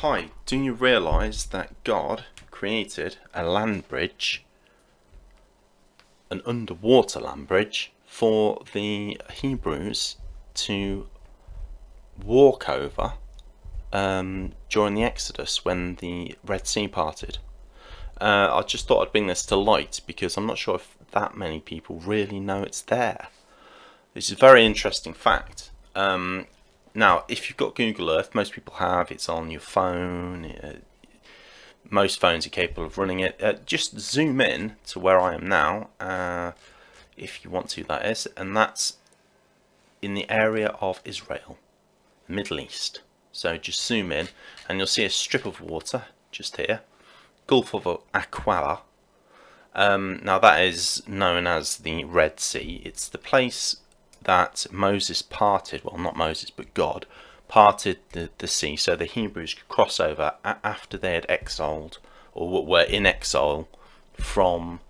Hi, do you realise that God created a land bridge, an underwater land bridge, for the Hebrews to walk over during the Exodus when the Red Sea parted? I just thought I'd bring this to light because I'm not sure if that many people really know it's there. It's a very interesting fact. Now, if you've got Google Earth, most people have, it's on your phone. Most phones are capable of running it. Just zoom in to where I am now, if you want to, that is, and that's in the area of Israel, Middle East. So just zoom in, and you'll see a strip of water just here, Gulf of Aqaba. Now that is known as the Red Sea. It's the place that Moses parted, well, not Moses, but God parted the sea so the Hebrews could cross over after they had exiled or were in exile from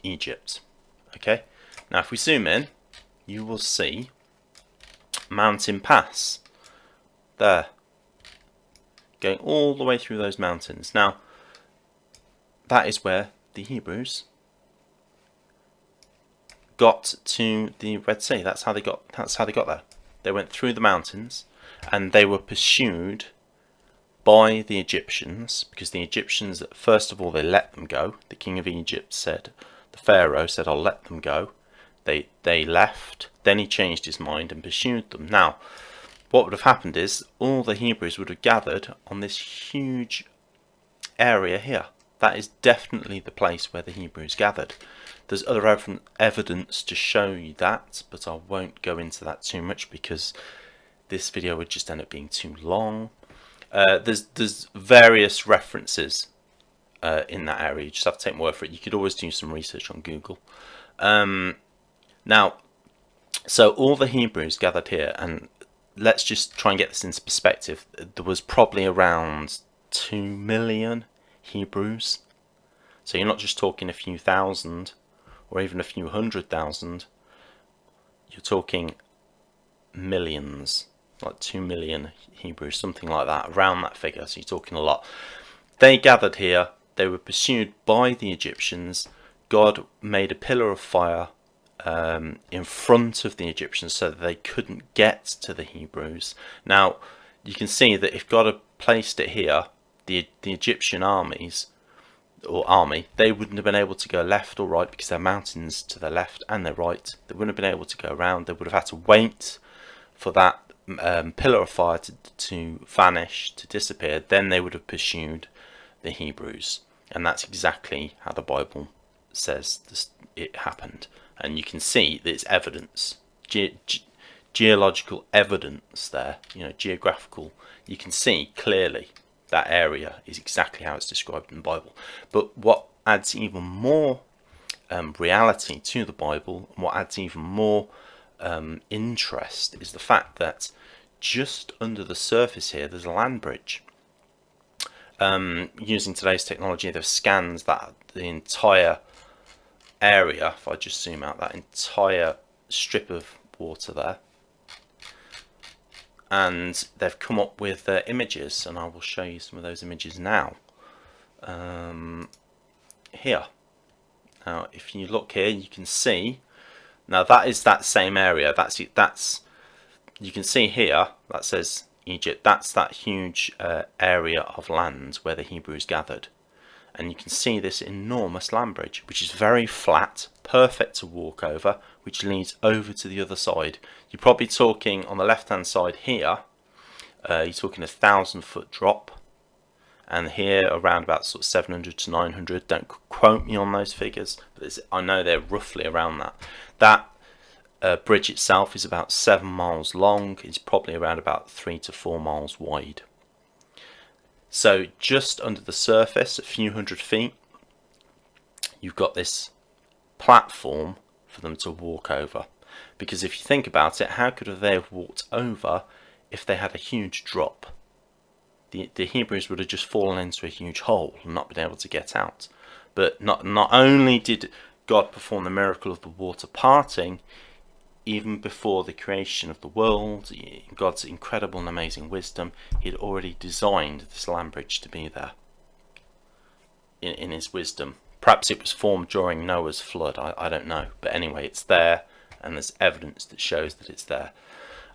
Egypt. Okay, now if we zoom in, you will see Mountain Pass there, going all the way through those mountains. Now that is where the Hebrews got to the Red Sea. That's how they got there. They went through the mountains, and they were pursued by the Egyptians, because the Egyptians, first of all, they let them go. The king of Egypt said, the Pharaoh said, I'll let them go. They left. Then he changed his mind and pursued them. Now, what would have happened is all the Hebrews would have gathered on this huge area here. That is definitely the place where the Hebrews gathered. There's other evidence to show you that, but I won't go into that too much because this video would just end up being too long. There's various references in that area. You just have to take my word for it. You could always do some research on Google. Now, so all the Hebrews gathered here, and let's just try and get this into perspective. There was probably around 2 million Hebrews. So you're not just talking a few thousand or even a few 100,000. You're talking millions, like 2 million Hebrews, something like that, around that figure. So you're talking a lot. They gathered here. They were pursued by the Egyptians. God made a pillar of fire in front of the Egyptians so that they couldn't get to the Hebrews. Now, you can see that if God had placed it here, the Egyptian armies or army, they wouldn't have been able to go left or right because there are mountains to their left and their right. They wouldn't have been able to go around. They would have had to wait for that pillar of fire to vanish, to disappear. Then they would have pursued the Hebrews, and that's exactly how the Bible says it happened. And you can see that it's evidence, geological evidence there, geographical. You can see clearly that area is exactly how it's described in the Bible. But what adds even more reality to the Bible, and what adds even more interest, is the fact that just under the surface here there's a land bridge. Using today's technology, they've scanned that the entire area. If I just zoom out, that entire strip of water there, and they've come up with images, and I will show you some of those images now. Here, now if you look here, you can see, now that is that same area. That's you can see here that says Egypt. That's that huge area of land where the Hebrews gathered, and you can see this enormous land bridge, which is very flat, perfect to walk over, which leads over to the other side. You're probably talking on the left hand side here, you're talking 1,000-foot drop, and here around about sort of 700 to 900. Don't quote me on those figures, but I know they're roughly around that. That bridge itself is about 7 miles long. It's probably around about 3 to 4 miles wide. So just under the surface, a few hundred feet, you've got this platform for them to walk over. Because if you think about it, how could they have walked over if they had a huge drop? The Hebrews would have just fallen into a huge hole and not been able to get out. But not only did God perform the miracle of the water parting, even before the creation of the world, God's incredible and amazing wisdom, he'd already designed this land bridge to be there in his wisdom. Perhaps it was formed during Noah's flood, I don't know. But anyway, it's there, and there's evidence that shows that it's there.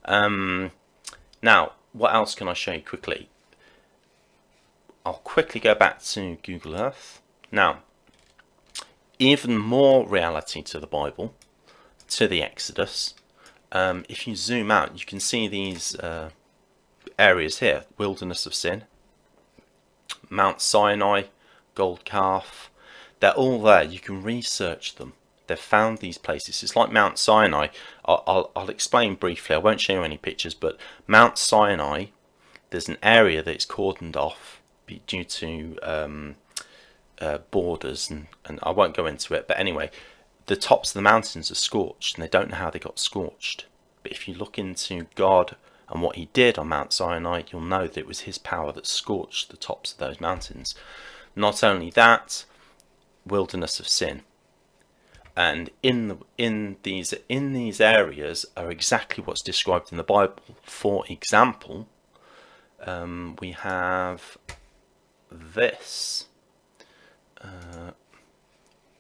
Now, what else can I show you quickly? I'll quickly go back to Google Earth. Now, even more reality to the Bible, to the Exodus. If you zoom out, you can see these areas here: Wilderness of Sin, Mount Sinai, Gold Calf. They're all there. You can research them. They've found these places. It's like Mount Sinai. I'll explain briefly. I won't show you any pictures, but Mount Sinai, there's an area that's cordoned off due to borders, and I won't go into it. But anyway, the tops of the mountains are scorched, and they don't know how they got scorched. But if you look into God and what he did on Mount Sinai, you'll know that it was his power that scorched the tops of those mountains. Not only that, Wilderness of Sin. And in these areas are exactly what's described in the Bible. For example, we have this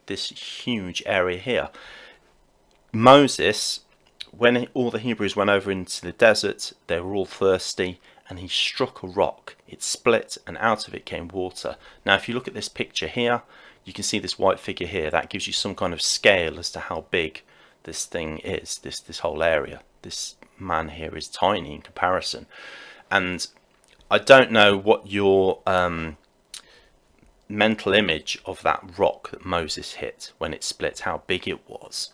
huge area here. Moses, when all the Hebrews went over into the desert, they were all thirsty, and he struck a rock. It split, and out of it came water. Now, if you look at this picture here, you can see this white figure here. That gives you some kind of scale as to how big this thing is, this whole area. This man here is tiny in comparison. And I don't know what your mental image of that rock that Moses hit when it split, how big it was.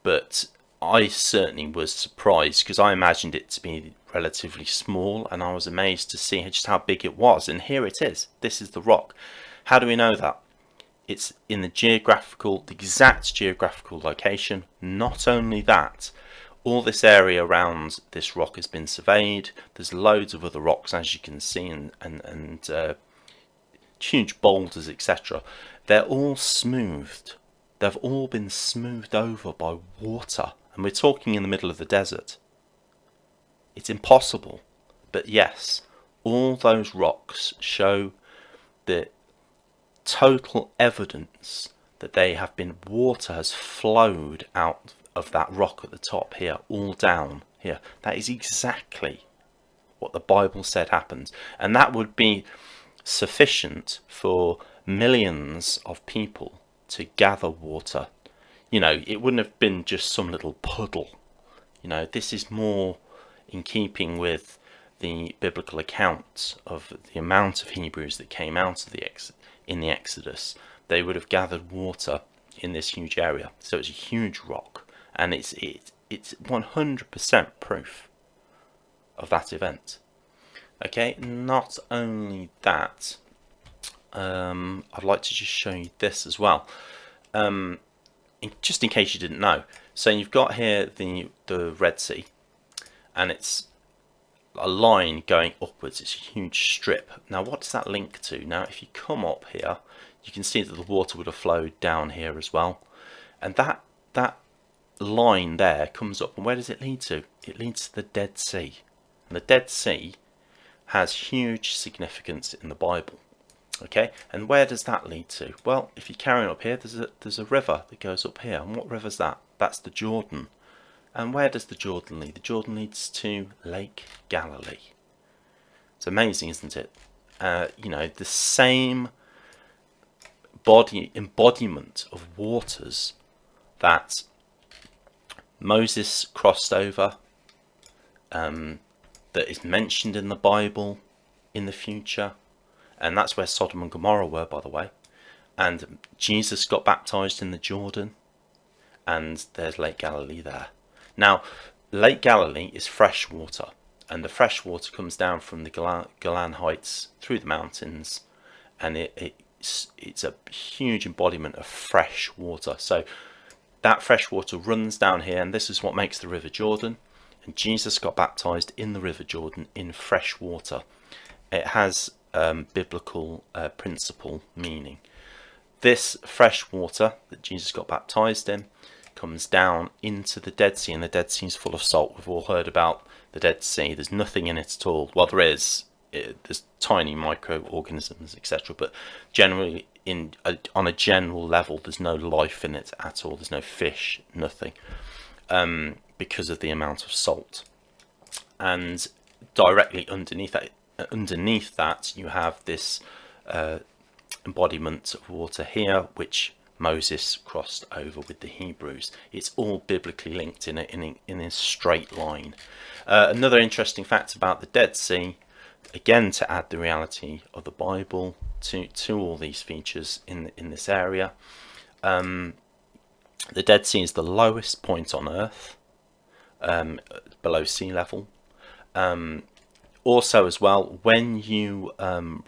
But I certainly was surprised, because I imagined it to be relatively small, and I was amazed to see just how big it was. And here it is. This is the rock. How do we know that? It's in the exact geographical location. Not only that, all this area around this rock has been surveyed. There's loads of other rocks, as you can see, and huge boulders, etc. They're all smoothed. They've all been smoothed over by water. And we're talking in the middle of the desert. It's impossible. But yes, all those rocks show the total evidence that they have been, water has flowed out of that rock at the top here, all down here. That is exactly what the Bible said happened. And that would be sufficient for millions of people to gather water. You know, it wouldn't have been just some little puddle. You know, this is more in keeping with the biblical accounts of the amount of Hebrews that came out of in the Exodus. They would have gathered water in this huge area. So it's a huge rock, and it's 100% proof of that event. Okay, not only that, I'd like to just show you this as well, just in case you didn't know. So you've got here the Red Sea, and it's a line going upwards. It's a huge strip. Now, what does that link to? Now, if you come up here, you can see that the water would have flowed down here as well, and that line there comes up, and where does it lead to? It leads to the Dead Sea, and the Dead Sea has huge significance in the Bible. Okay, and where does that lead to? Well, if you carry on up here, there's a river that goes up here, and what river's that? That's the Jordan. And where does the Jordan lead? The Jordan leads to Lake Galilee. It's amazing, isn't it? You know, the same embodiment of waters that Moses crossed over, that is mentioned in the Bible in the future, and that's where Sodom and Gomorrah were, by the way. And Jesus got baptized in the Jordan, and there's Lake Galilee there. Now, Lake Galilee is fresh water, and the fresh water comes down from the Golan Heights through the mountains, and it's a huge embodiment of fresh water. So that fresh water runs down here, and this is what makes the River Jordan. And Jesus got baptized in the River Jordan in fresh water. It has biblical principle meaning. This fresh water that Jesus got baptized in comes down into the Dead Sea, and the Dead Sea is full of salt. We've all heard about the Dead Sea. There's nothing in it at all. Well, there is. There's tiny microorganisms, etc. But generally, on a general level, there's no life in it at all. There's no fish, nothing, because of the amount of salt. And directly underneath that, you have this embodiment of water here, which Moses crossed over with the Hebrews. It's all biblically linked in a straight line. Another interesting fact about the Dead Sea, again to add the reality of the Bible to all these features in this area, the Dead Sea is the lowest point on Earth, below sea level. Also as well, when you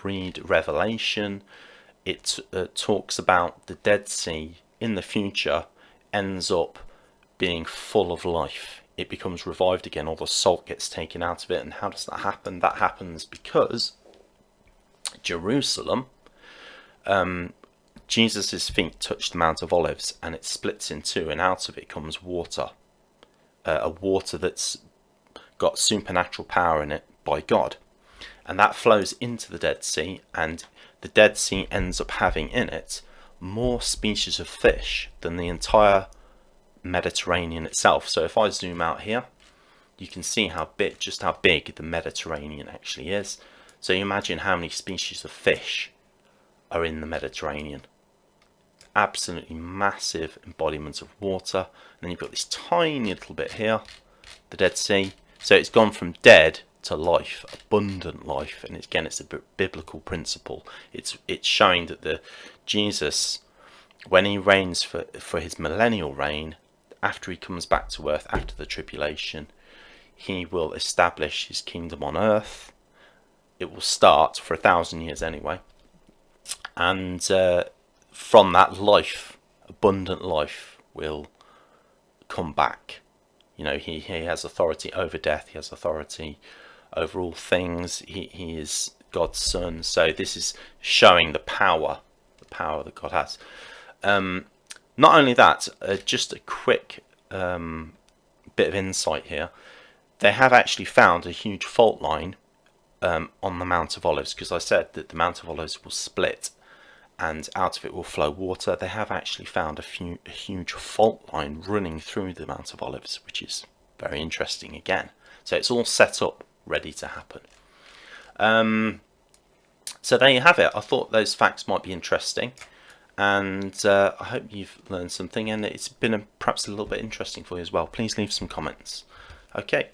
read Revelation, it talks about the Dead Sea in the future ends up being full of life. It becomes revived again, all the salt gets taken out of it. And how does that happen? That happens because Jerusalem, Jesus' feet touch the Mount of Olives, and it splits in two, and out of it comes water, a water that's got supernatural power in it by God, and that flows into the Dead Sea, and the Dead Sea ends up having in it more species of fish than the entire Mediterranean itself. So if I zoom out here, you can see just how big the Mediterranean actually is. So you imagine how many species of fish are in the Mediterranean. Absolutely massive embodiment of water. And then you've got this tiny little bit here, the Dead Sea. So it's gone from dead to life, abundant life, and again, it's a biblical principle. It's showing that Jesus, when he reigns for his millennial reign, after he comes back to earth after the tribulation, he will establish his kingdom on earth. It will start for 1,000 years anyway, and from that life, abundant life, will come back. You know, he has authority over death. He has authority over all things. He is God's son. So this is showing the power that God has. Not only that, just a quick bit of insight here. They have actually found a huge fault line on the Mount of Olives, because I said that the Mount of Olives will split and out of it will flow water. They have actually found a huge fault line running through the Mount of Olives, which is very interesting again. So it's all set up, ready to happen. So there you have it. I thought those facts might be interesting, and I hope you've learned something, and it's been perhaps a little bit interesting for you as well. Please leave some comments. Okay,